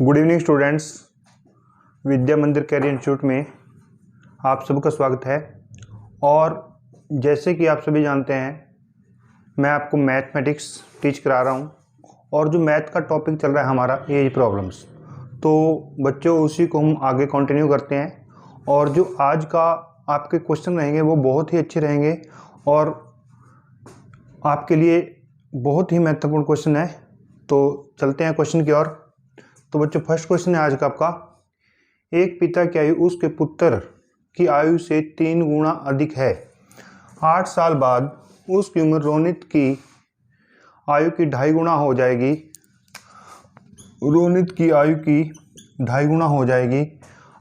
Good evening students. विद्या मंदिर career institute में आप सबका स्वागत है। और जैसे कि आप सभी जानते हैं, मैं आपको मैथमेटिक्स टीच करा रहा हूं और जो मैथ का टॉपिक चल रहा है हमारा एज प्रॉब्लम्स, तो बच्चों उसी को हम आगे कंटिन्यू करते हैं। और जो आज का आपके क्वेश्चन रहेंगे वो बहुत ही अच्छे रहेंगे और आपके लिए बहुत ही महत्वपूर्ण क्वेश्चन है। तो चलते हैं क्वेश्चन की ओर। तो बच्चों फर्स्ट क्वेश्चन है आज का आपका, एक पिता की आयु उसके पुत्र की आयु से 3 गुना अधिक है। 8 साल बाद उसकी उम्र रोनित की आयु की 2.5 गुना हो जाएगी। रोनित की आयु की 2.5 गुना हो जाएगी।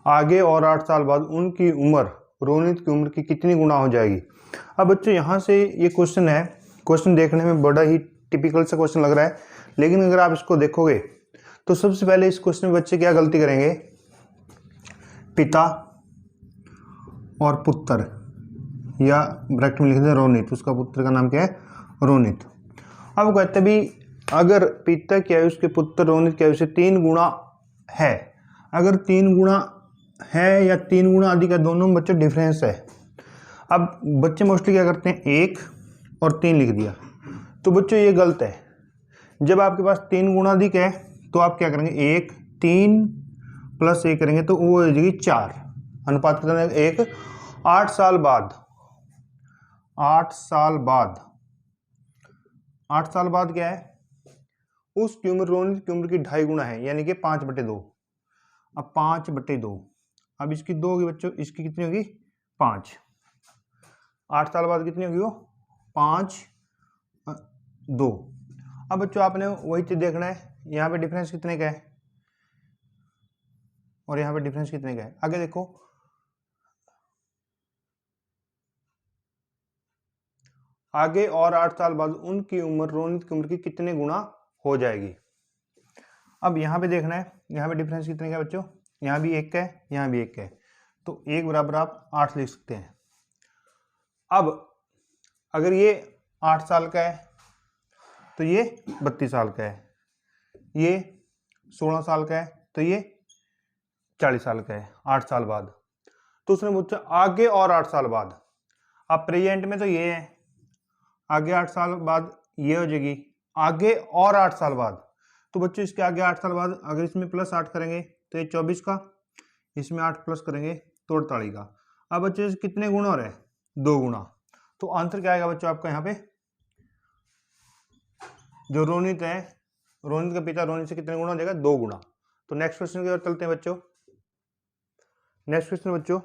आगे और 8 साल बाद उनकी उम्र रोनित की उम्र की कितनी गुना हो जाएगी। अब बच्चों यहाँ से ये क्वेश्चन है, क्वेश्चन देखने में बड़ा ही टिपिकल सा क्वेश्चन लग रहा है, लेकिन अगर आप इसको देखोगे तो सबसे पहले इस क्वेश्चन में बच्चे क्या गलती करेंगे, पिता और पुत्र, या ब्रैकेट में लिख दें रोनित, उसका पुत्र का नाम क्या है, रोनित। अब कहते भी अगर पिता की आयु उसके पुत्र रोनित की आयु से 3 गुना है, अगर 3 गुना है या 3 गुना अधिक है, दोनों में बच्चे डिफरेंस है। अब बच्चे मोस्टली क्या करते हैं, 1 और 3 लिख दिया, तो बच्चों ये गलत है। जब आपके पास 3 गुना अधिक है तो आप क्या करेंगे, 1 3 प्लस 1 करेंगे तो वो हो जाएगी 4। अनुपात कितना है, 1। 8 साल बाद, 8 साल बाद, 8 साल बाद क्या है, उसकी उम्र रोनित की उम्र की 2.5 गुना है, यानी कि 5/2। अब 5/2, अब इसकी 2 होगी बच्चों, इसकी कितनी होगी, 5। 8 साल बाद कितनी होगी वो, 5 2। अब बच्चों आपने वही चीज देखना है, यहाँ पे डिफरेंस कितने का है और यहाँ पे डिफरेंस कितने का है। आगे देखो, आगे और 8 साल बाद उनकी उम्र रोनित की उम्र की कितने गुना हो जाएगी। अब यहाँ पे देखना है, यहाँ पे डिफरेंस कितने का है बच्चों, यहाँ भी 1 का है, यहाँ भी 1 का है, तो 1 बराबर आप 8 लिख सकते हैं। अब अगर ये 8 साल का है तो ये 32 साल का है, ये 16 साल का है, तो ये 40 साल का है 8 साल बाद। तो उसने पूछा आगे और 8 साल बाद। अब प्रेजेंट में तो ये है, आगे 8 साल बाद ये हो जाएगी, आगे और 8 साल बाद, तो बच्चों इसके आगे 8 साल बाद अगर इसमें प्लस 8 करेंगे तो ये 24 का, इसमें 8 प्लस करेंगे तो 48 का। अब बच्चों कितने गुना हो रहे हैं, 2 गुना। तो आंसर क्या आएगा बच्चों आपका, यहाँ पे जो रोनित है, रोनित का पिता रोनित से कितने गुना हो जाएगा, 2 गुना। तो नेक्स्ट क्वेश्चन की ओर चलते हैं बच्चों। नेक्स्ट क्वेश्चन बच्चों,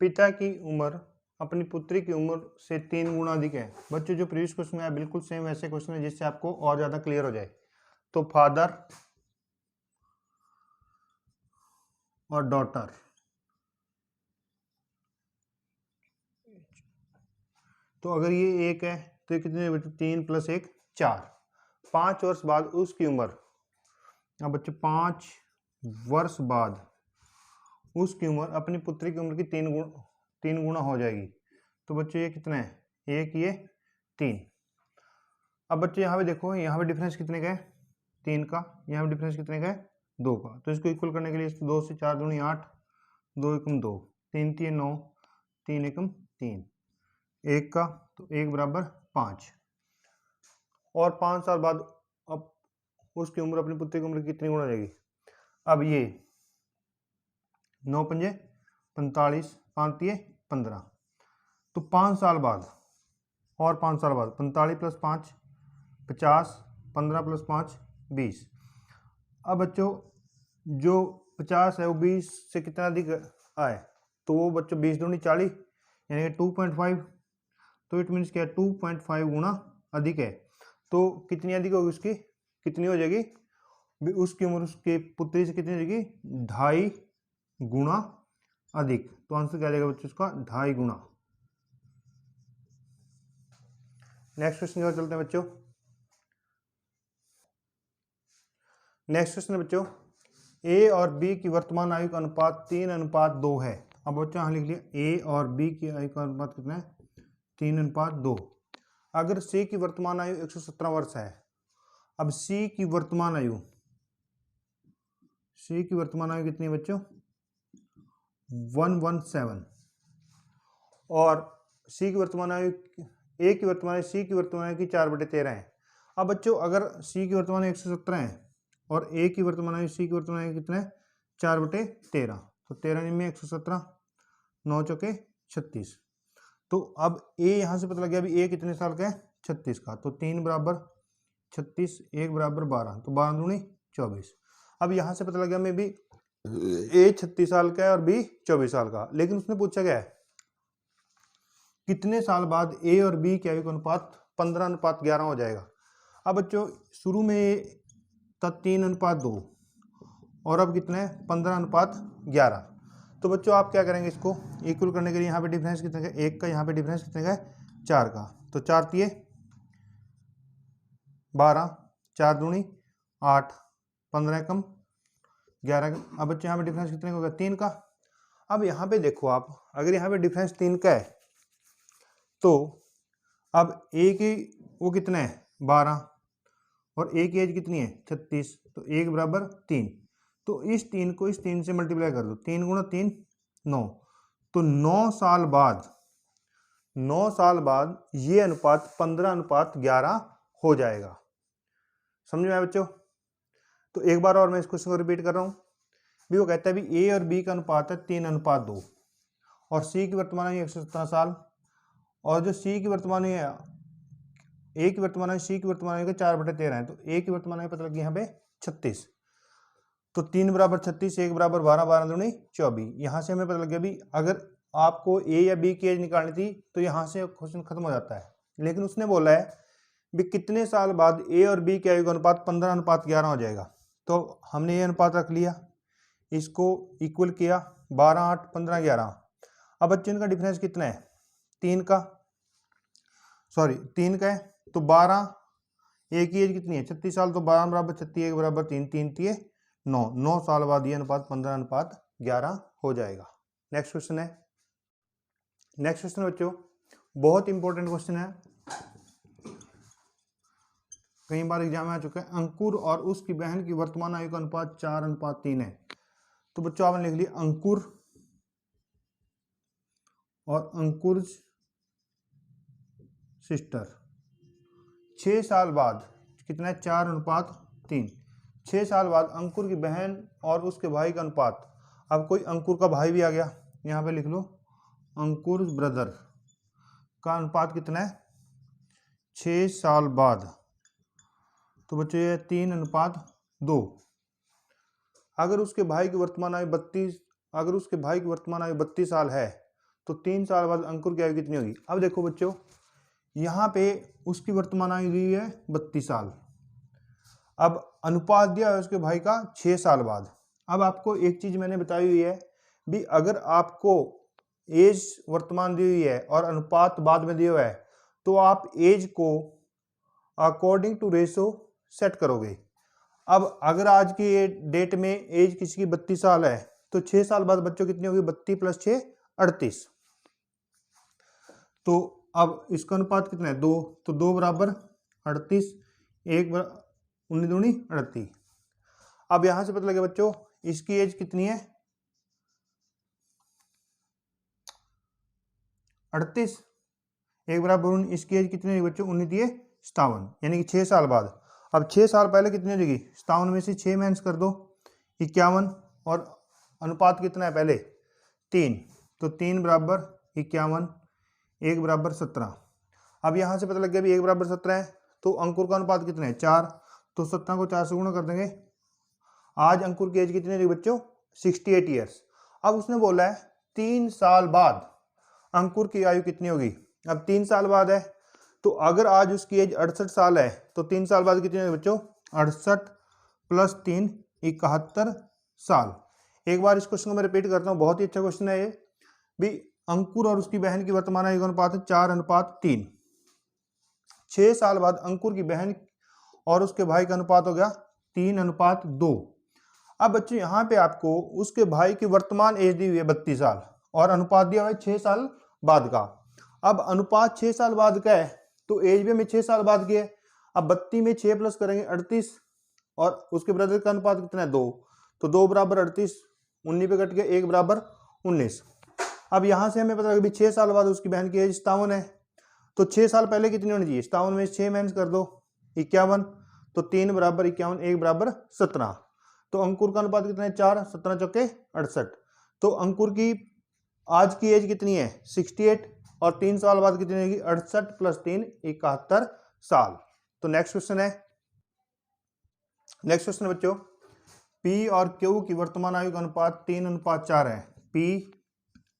पिता की उम्र अपनी पुत्री की उम्र से 3 गुना अधिक है। बच्चों जो प्रीवियस क्वेश्चन है बिल्कुल सेम वैसे क्वेश्चन है, जिससे आपको और ज्यादा क्लियर हो जाए। तो फादर और डॉटर, तो अगर ये 1 है तो ये कितने बच्चों, 3 + 1 4। 5 वर्ष बाद उसकी उम्र, अब बच्चों 5 वर्ष बाद उसकी उम्र अपनी पुत्री की उम्र की 3 गुना हो जाएगी। तो बच्चों ये कितना है, 1 ये 3। अब बच्चों यहाँ पे देखो, यहाँ पे डिफरेंस कितने का है, 3 का, यहाँ पे डिफरेंस कितने का है, 2 का। तो इसको इक्वल करने के लिए 2 से 4 दूनी 8, 2 एकम 2, 3 3 9, 3 एकम 3, 1 का, तो 1 बराबर 5। और 5 साल बाद अब उसकी उम्र अपनी पुत्री की उम्र की कितनी गुना हो जाएगी। अब ये 9 पंजे 45, 5 तिये 15, तो 5 साल बाद और 5 साल बाद 45 + 5 50, 15 + 5 20। अब बच्चों जो 50 है वो 20 से कितना अधिक आए, तो वो बच्चों 20 दूनी 40, यानी कि 2.5। तो इट मीन्स क्या, 2.5 गुना अधिक है। तो कितनी अधिक होगी उसकी, कितनी हो जाएगी, उसकी उम्र उसके पुत्री से कितनी हो जाएगी, 2.5 गुना अधिक। तो आंसर क्या आ जाएगा बच्चों उसका, 2.5 गुना। नेक्स्ट क्वेश्चन की ओर चलते हैं बच्चों। नेक्स्ट क्वेश्चन है बच्चों, ए और बी की वर्तमान आयु का अनुपात 3:2 है। अब बच्चों यहाँ लिख लिया, ए और बी की आयु का अनुपात कितना है, 3:2। अगर सी की वर्तमान आयु 117 वर्ष है, अब सी की वर्तमान आयु सी की वर्तमान आयु कितनी है बच्चों? 117। और सी की वर्तमान आयु, ए की वर्तमान आयु, सी की वर्तमान आयु की 4/13 है। अब बच्चों अगर सी की वर्तमान आयु 117 है और ए की वर्तमान आयु, सी की वर्तमान आयु कितना है? 4/13। तो 13 में 117, 9 चौके 36। तो अब ए यहाँ से पता लग गया अभी ए कितने साल का है? 36 का। तो 3 बराबर 36, 1 बराबर 12, तो 12 दूनी 24। अब यहाँ से पता लग गया मैं भी ए 36 साल का है और बी 24 साल का। लेकिन उसने पूछा क्या है, कितने साल बाद ए और बी के आयु का अनुपात 15:11 हो जाएगा। अब बच्चों शुरू में था 3:2 और अब कितना है? 15:11। तो बच्चों आप क्या करेंगे, इसको इक्वल करने के लिए यहाँ पे डिफरेंस कितने का? 1 का। यहाँ पे डिफरेंस कितने का है? 4 का। तो 4 तिये 12, 4 दूनी 8, 15 कम 11। अब बच्चों यहाँ पे डिफरेंस कितने का होगा? 3 का। अब यहाँ पे देखो आप, अगर यहाँ पे डिफरेंस 3 का है तो अब ए की वो कितना है? 12 और ए की एज कितनी है? 36। तो 1 बराबर 3। तो इस 3 को इस 3 से मल्टीप्लाई कर दो। 3 गुणा 3 9। तो 9 साल बाद ये अनुपात 15:11 हो जाएगा। समझ में आया बच्चों? तो एक बार और मैं इस क्वेश्चन को रिपीट कर रहा हूँ। भी वो कहता है भी ए और बी का अनुपात है 3:2 और सी की वर्तमान आयु 117 साल और जो सी की वर्तमान आयु है, ए की वर्तमान आयु सी की वर्तमान आयु का 4/13 है। तो ए की वर्तमान आयु पता लगी यहाँ पे 36। तो 3 बराबर 36, 1 बराबर 12, 12 दूनी 24। यहाँ से हमें पता लग गया भी अगर आपको ए या बी की एज निकालनी थी तो यहाँ से क्वेश्चन खत्म हो जाता है। लेकिन उसने बोला है भी कितने साल बाद ए और बी के आयु का अनुपात 15:11 हो जाएगा। तो हमने ये अनुपात रख लिया, इसको इक्वल किया, 12, 8, 15, 11। अब बच्चों इनका डिफरेंस कितना है? 3 का है। तो 12, ए की एज कितनी है? 36 साल। तो 12 बराबर 36, 1 बराबर 3, 3 तिये 9। 9 साल बाद ये अनुपात 15:11 हो जाएगा। नेक्स्ट क्वेश्चन है बच्चों, बहुत इंपॉर्टेंट क्वेश्चन है, कई बार एग्जाम में आ चुका है। अंकुर और उसकी बहन की वर्तमान आयु का अनुपात 4:3 है। तो बच्चों आपने लिख लिया अंकुर और अंकुर सिस्टर 6 साल बाद कितना है? 4:3। 6 साल बाद अंकुर की बहन और उसके भाई का अनुपात। अब कोई अंकुर का भाई भी आ गया, यहाँ पे लिख लो अंकुर ब्रदर का अनुपात कितना है? 6 साल बाद। तो बच्चों ये 3:2। अगर उसके भाई की वर्तमान आयु 32 साल है तो 3 साल बाद अंकुर की आयु कितनी होगी? अब देखो बच्चों, यहाँ पे उसकी वर्तमान आयु दी है 32 साल। अब अनुपात दिया है उसके भाई का 6 साल बाद। अब आपको एक चीज मैंने बताई हुई है भी अगर आपको एज वर्तमान दी हुई है और अनुपात बाद में दिया हुआ है तो आप एज को अकॉर्डिंग टू रेशो सेट करोगे। अब अगर आज की डेट में एज किसी की 32 साल है तो 6 साल बाद बच्चों कितनी होगी? 32 + 6 38। तो अब इसका अनुपात कितना है? 2। तो 2 बराबर 38, 1 19 दूनी 38। अब यहां से पता लगे बच्चों इसकी एज कितनी है? 38, 1 बराबर 19। इसकी एज कितनी है बच्चों? 19 दिए 57, यानी कि 6 साल बाद। अब 6 साल पहले कितनी हो जाएगी? 57 में से 6 माइनस कर दो 51। और अनुपात कितना है पहले? 3। तो 3 बराबर 51, 1 बराबर 17। अब यहाँ से पता लग गया भी 1 बराबर 17 है तो अंकुर का अनुपात कितना है? 4। तो 17 को 4 से गुणा कर देंगे। आज अंकुर की एज कितनी है बच्चों? 68 ईयर्स। अब उसने बोला है 3 साल बाद अंकुर की आयु कितनी होगी? अब 3 साल बाद है तो अगर आज उसकी एज 68 साल है तो 3 साल बाद कितनी होगी बच्चों? 68 + 3 71 साल। एक बार इस क्वेश्चन को मैं रिपीट करता हूँ, बहुत ही अच्छा क्वेश्चन है ये भी। अंकुर और उसकी बहन की वर्तमान आयु का अनुपात है 4:3। 6 साल बाद अंकुर की बहन और उसके भाई का अनुपात हो गया 3:2। अब बच्चों यहाँ पे आपको उसके भाई की वर्तमान एज दी हुई है 32 साल और अनुपात दिया हुआ है 6 साल बाद का। अब अनुपात 6 साल बाद का है तो एज भी हमें 6 साल बाद की है। अब 32 में 6 प्लस करेंगे 38 और उसके ब्रदर का अनुपात कितना है? 2। तो 2 बराबर 38, 19 पे कट गया, 1 बराबर 19। अब यहाँ से हमें पता लगा 6 साल बाद उसकी बहन की एज 57 है, तो 6 साल पहले कितनी होनी चाहिए, 57 में 6 माइनस कर दो 51, तो 3 बराबर 51, 1 बराबर 17। तो अंकुर का अनुपात कितना है 4, 17 चौके 68। तो अंकुर की आज की एज कितनी है 68, और 3 साल बाद कितनी होगी 68 प्लस 3 71 साल। तो नेक्स्ट क्वेश्चन है, नेक्स्ट क्वेश्चन बच्चों, P और Q की वर्तमान आयु का अनुपात 3:4 है। P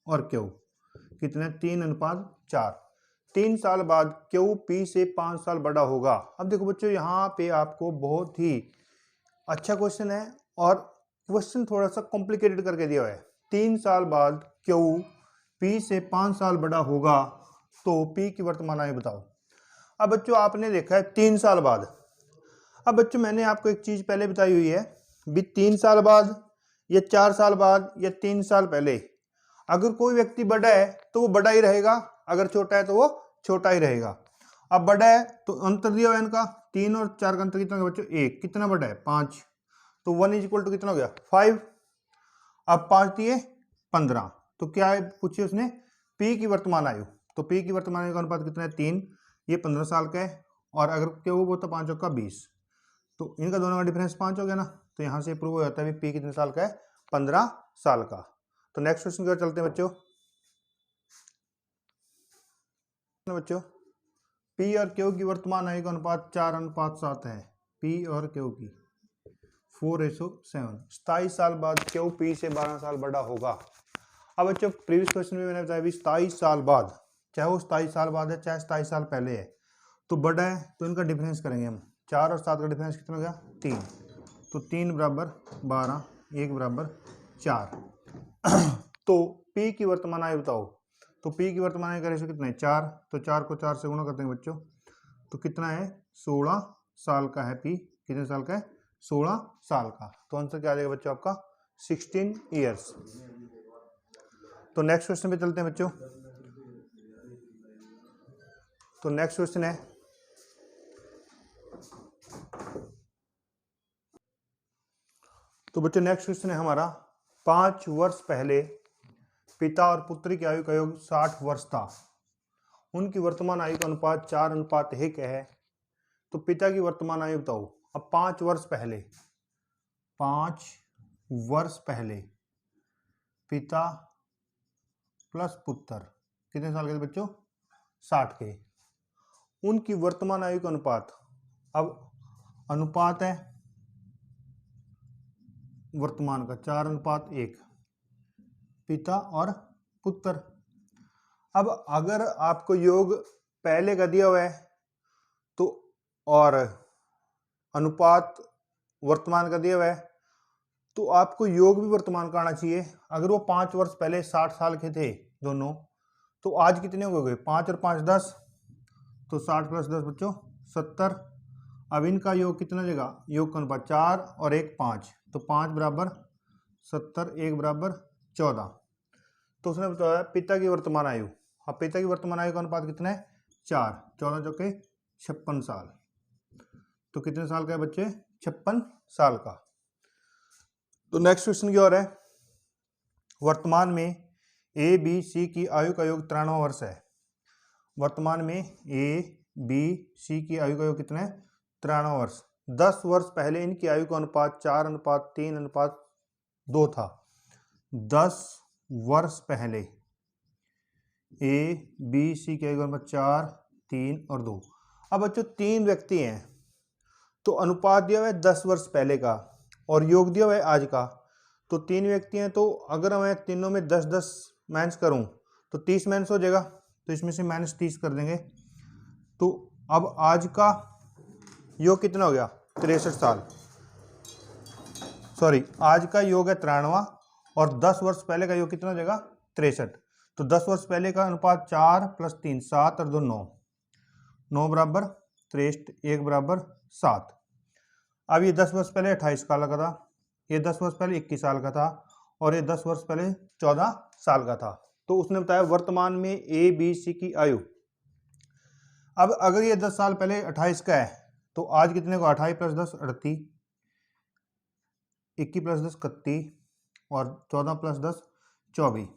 और Q कितने 3:4। 3 साल बाद Q P से 5 साल बड़ा होगा। अब देखो बच्चों यहाँ पे आपको बहुत ही अच्छा क्वेश्चन है और क्वेश्चन थोड़ा सा कॉम्प्लिकेटेड करके दिया हुआ है। 3 साल बाद Q P से 5 साल बड़ा होगा तो P की वर्तमान आयु बताओ। अब बच्चों आपने देखा है 3 साल बाद, अब बच्चों मैंने आपको एक चीज पहले बताई हुई है भी 3 साल बाद या 4 साल बाद या 3 साल पहले अगर कोई व्यक्ति बड़ा है तो वो बड़ा ही रहेगा, अगर छोटा है तो वो छोटा ही रहेगा। अब बड़ा है तो अंतर दिया हुआ है इनका, 3 और 4 का अंतर कितना होगा बच्चों 1, कितना बड़ा है 5, तो 1 इज इक्वल टू कितना हो गया 5। अब 5 दिए 15, तो क्या है पूछिए उसने P की वर्तमान आयु, तो P की वर्तमान आयु का अनुपात कितना है 3, ये 15 साल का है, और अगर क्या वो तो 5 का 20, तो इनका दोनों का डिफरेंस 5 हो गया ना, तो यहाँ से प्रूव हो जाता है P कितने साल का है 15 साल का। तो नेक्स्ट क्वेश्चन की ओर चलते हैं बच्चों। P और Q की वर्तमान आयु का अनुपात 4:7 है। P और Q की 4:7, 27 साल बाद Q P से 12 साल बड़ा होगा। अब बच्चों प्रीवियस क्वेश्चन में मैंने बताया 27 साल बाद, चाहे वो 27 साल बाद है चाहे 27 साल पहले है, तो बड़ा है तो इनका डिफरेंस करेंगे हम, 4 और 7 का डिफरेंस कितना हो गया 3, तो 3 बराबर 12, 1 बराबर 4। तो P की वर्तमान आयु बताओ, तो P की वर्तमान आयु का रेशो कितना है 4, तो 4 को 4 से गुणा करते हैं बच्चों, तो कितना है 16 साल का है P, कितने साल का है 16 साल का। तो आंसर क्या आ जाएगा बच्चों आपका 16 ईयर्स। तो नेक्स्ट क्वेश्चन पे चलते हैं बच्चों। तो नेक्स्ट क्वेश्चन है, तो बच्चों नेक्स्ट क्वेश्चन है हमारा 5 वर्ष पहले पिता और पुत्री की आयु का योग 60 वर्ष था, उनकी वर्तमान आयु का अनुपात 4:1 है, तो पिता की वर्तमान आयु बताओ। अब 5 वर्ष पहले, 5 वर्ष पहले पिता प्लस पुत्र कितने साल के थे बच्चों 60 के, उनकी वर्तमान आयु का अनुपात, अब अनुपात है वर्तमान का 4:1 पिता और पुत्र। अब अगर आपको योग पहले का दिया हुआ है तो और अनुपात वर्तमान का दिया हुआ है तो आपको योग भी वर्तमान का आना चाहिए। अगर वो 5 वर्ष पहले 60 साल के थे दोनों, तो आज कितने हो गए 5 और 5 10, तो 60 प्लस 10 बच्चों 70। अब इनका योग कितना जगह, योग का अनुपात 4 और 1 5, तो 5 बराबर 70, 1 बराबर 14। तो उसने बताया पिता की वर्तमान आयु, अब पिता की वर्तमान आयु का अनुपात कितना है 4, 14 चौके 56 साल, तो कितने साल का है बच्चे 56 साल का। तो नेक्स्ट क्वेश्चन की ओर है, वर्तमान में ए बी सी की आयु का योग 93 वर्ष है। वर्तमान में ए बी सी की आयु का योग कितना है 93 वर्ष। 10 वर्ष पहले इनकी आयु का अनुपात 4:3:2 था। 10 वर्ष पहले ए बी सी की आयु का अनुपात 4, 3 और 2। अब बच्चों 3 व्यक्ति हैं तो अनुपात दिया हुआ है 10 वर्ष पहले का और योग दिया हुआ है आज का, तो 3 व्यक्ति हैं तो अगर मैं तीनों में 10-10 माइनस करूं तो 30 माइनस हो जाएगा, तो इसमें से -30 कर देंगे। तो अब आज का योग कितना हो गया 63 साल, सॉरी आज का योग है 93 और 10 वर्ष पहले का योग कितना हो जाएगा 63। तो 10 वर्ष पहले का अनुपात 4 + 3 7 और 2 9, 9 बराबर 63, 1 बराबर 7। अब ये 10 वर्ष पहले 28 साल का था, ये 10 वर्ष पहले 21 साल का था और ये 10 वर्ष पहले 14 साल का था। तो उसने बताया वर्तमान में ए बी सी की आयु। अब अगर ये 10 साल पहले 28 का है तो आज कितने को 28 + 10 38, 21 प्लस 10 31 और 14 प्लस 10 24।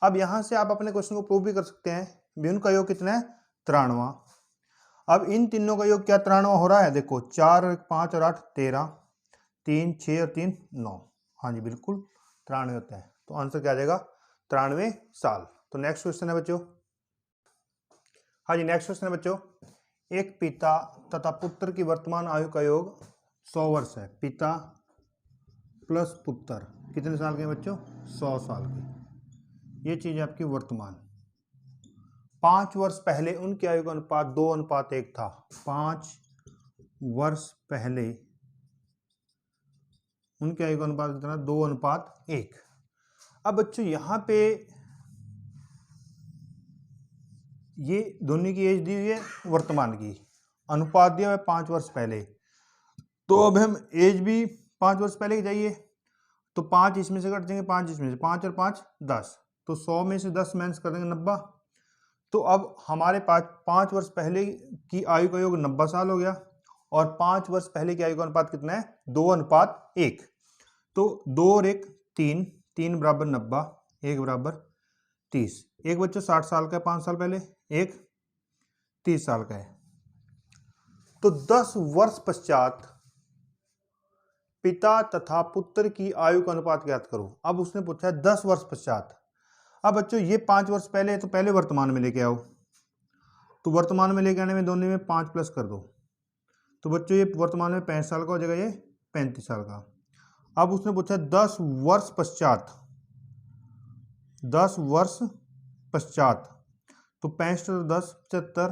अब यहाँ से आप अपने क्वेश्चन को प्रूव भी कर सकते हैं। भी का योग कितना है 93। अब इन तीनों का योग क्या 93 हो रहा है, देखो 4 और 5 और 8 13, 3 6 और 3 9। हाँ जी बिल्कुल 93 होता है। तो आंसर क्या आ जाएगा 93 साल। तो नेक्स्ट क्वेश्चन है बच्चों। हाँ जी नेक्स्ट क्वेश्चन है बच्चों, एक पिता तथा पुत्र की वर्तमान आयु का योग 100 वर्ष है। पिता प्लस पुत्र कितने साल के हैं बच्चों 100 साल के। ये चीज है आपकी वर्तमान। 5 वर्ष पहले उनकी आयु का अनुपात 2:1 था। 5 वर्ष पहले उनकी आयु का अनुपात कितना 2:1। अब बच्चों यहां पे ये दोनों की एज दी हुई है वर्तमान की, अनुपात दिया हुआ है 5 वर्ष पहले। तो अब हम एज भी 5 वर्ष पहले की चाहिए, तो 5 इसमें से कट देंगे, 5 इसमें से, 5 और 5 10, तो 100 में से 10 माइनस कर देंगे 90। तो अब हमारे पास 5 वर्ष पहले की आयु का योग 90 साल हो गया, और 5 वर्ष पहले की आयु का अनुपात कितना है 2:1। तो 2 और 1 3, 3 बराबर 90, 1 बराबर 30। एक बच्चों 60 साल का है 5 साल पहले, एक 30 साल का है। तो 10 वर्ष पश्चात पिता तथा पुत्र की आयु का अनुपात ज्ञात करो। अब उसने पूछा है 10 वर्ष पश्चात। अब बच्चों ये 5 वर्ष पहले है, तो पहले वर्तमान में लेके आओ। तो वर्तमान में लेके आने में दोनों में 5 प्लस कर दो, तो बच्चों ये वर्तमान में 65 साल का हो जाएगा, ये 35 साल का। अब उसने पूछा 10 वर्ष पश्चात, 10 वर्ष पश्चात, तो 65 और 10 75,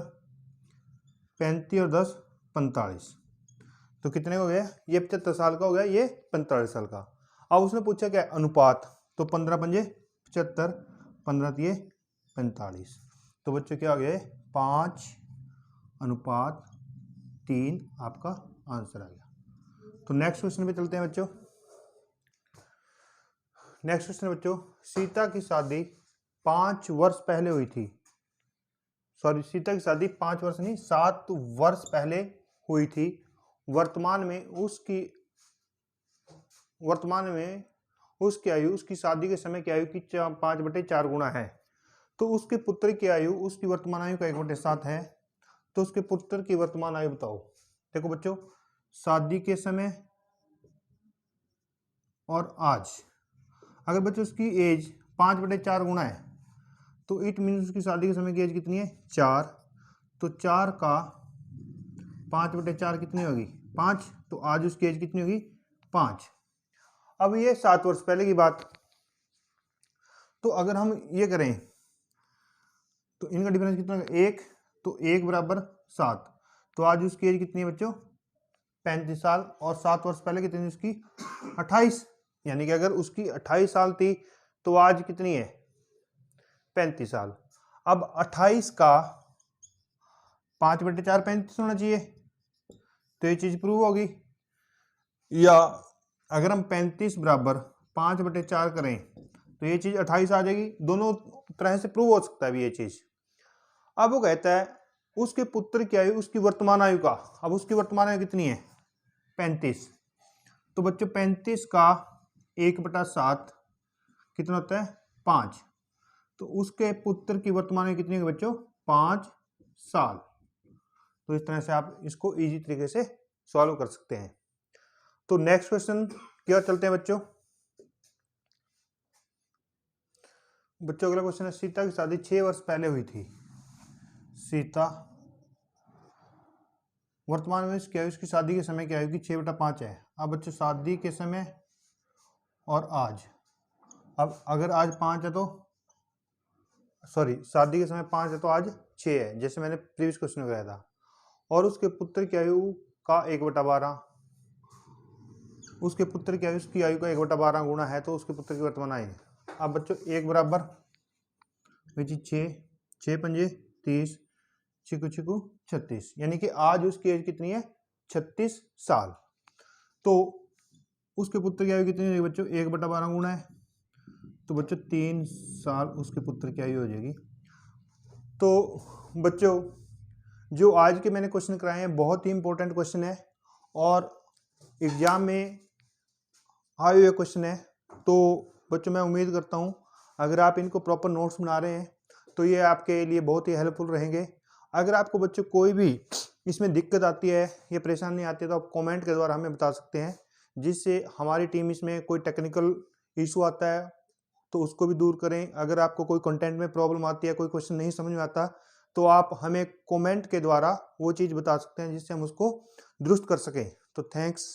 35 और 10 45, तो कितने हो गया, ये 75 साल का हो गया, ये 45 साल का। अब उसने पूछा क्या अनुपात, तो 15 पंजे 75, 15 दिए 45। तो बच्चों क्या आ गया 5:3 आपका आंसर आ गया। तो नेक्स्ट क्वेश्चन पे चलते हैं बच्चों। नेक्स्ट क्वेश्चन बच्चों, सीता की शादी 5 वर्ष पहले हुई थी। सॉरी, सीता की शादी 5 वर्ष नहीं 7 वर्ष पहले हुई थी। वर्तमान में उसकी आयु उसकी शादी के समय की आयु की 5/4 गुना है। तो उसके पुत्र की आयु उसकी वर्तमान आयु का 1/7 है। तो उसके पुत्र की वर्तमान आयु बताओ। देखो बच्चों, शादी के समय और आज, अगर बच्चों उसकी एज 5/4 गुना है, तो इट मीन्स उसकी शादी के समय की एज कितनी है 4। तो 4 का 5/4 कितनी होगी 5। तो आज उसकी एज कितनी होगी 5। अब ये 7 वर्ष पहले की बात। तो अगर हम ये करें तो इनका डिफरेंस कितना होगा 1, तो 1 बराबर 7। तो आज उसकी एज कितनी है बच्चों 35 साल, और 7 वर्ष पहले कितनी उसकी 28। यानी कि अगर उसकी 28 साल थी तो आज कितनी है 35 साल। अब 28 का 5/4 35 होना चाहिए, तो ये चीज प्रूव होगी। या अगर हम 35 बराबर 5/4 करें तो ये चीज 28 आ जाएगी। दोनों तरह से प्रूव हो सकता है ये चीज। अब वो कहता है उसके पुत्र की आयु उसकी वर्तमान आयु का। अब उसकी वर्तमान आयु कितनी है 35। तो बच्चों 35 का 1/7 कितना होता है 5। तो उसके पुत्र की वर्तमान आयु कितनी है बच्चों 5 साल। तो इस तरह से आप इसको इजी तरीके से सॉल्व कर सकते हैं। तो नेक्स्ट क्वेश्चन की ओर चलते हैं बच्चों। अगला क्वेश्चन है, सीता की शादी 6 वर्ष पहले हुई थी। सीता वर्तमान में उसकी शादी के समय की आयु की 6/5 है। अब बच्चों शादी के समय और आज, अब अगर आज 5 है तो सॉरी शादी के समय 5 है तो आज 6 है, जैसे मैंने प्रीवियस क्वेश्चन में बताया था। और उसके पुत्र की आयु का 1/12, उसके पुत्र की आयु उसकी आयु का 1/12 गुना है, तो उसके पुत्र की वर्तमान आयु। अब बच्चों 1 बराबर 6, 6 पंजे 30, 6 6 36, यानी कि आज उसकी एज कितनी है 36 साल। तो उसके पुत्र की आयु कितनी है बच्चों 1/12 गुना है, तो बच्चों 3 साल उसके पुत्र की आयु हो जाएगी। तो बच्चों जो आज के मैंने क्वेश्चन कराए हैं बहुत ही इंपॉर्टेंट क्वेश्चन है, और एग्जाम में आए हुए क्वेश्चन है। तो बच्चों मैं उम्मीद करता हूँ अगर आप इनको प्रॉपर नोट्स बना रहे हैं तो ये आपके लिए बहुत ही हेल्पफुल रहेंगे। अगर आपको बच्चों कोई भी इसमें दिक्कत आती है या परेशानी आती है तो आप कमेंट के द्वारा हमें बता सकते हैं, जिससे हमारी टीम इसमें कोई टेक्निकल इशू आता है तो उसको भी दूर करें। अगर आपको कोई कंटेंट में प्रॉब्लम आती है, कोई क्वेश्चन नहीं समझ में आता, तो आप हमें कमेंट के द्वारा वो चीज़ बता सकते हैं जिससे हम उसको दुरुस्त कर सकें। तो थैंक्स।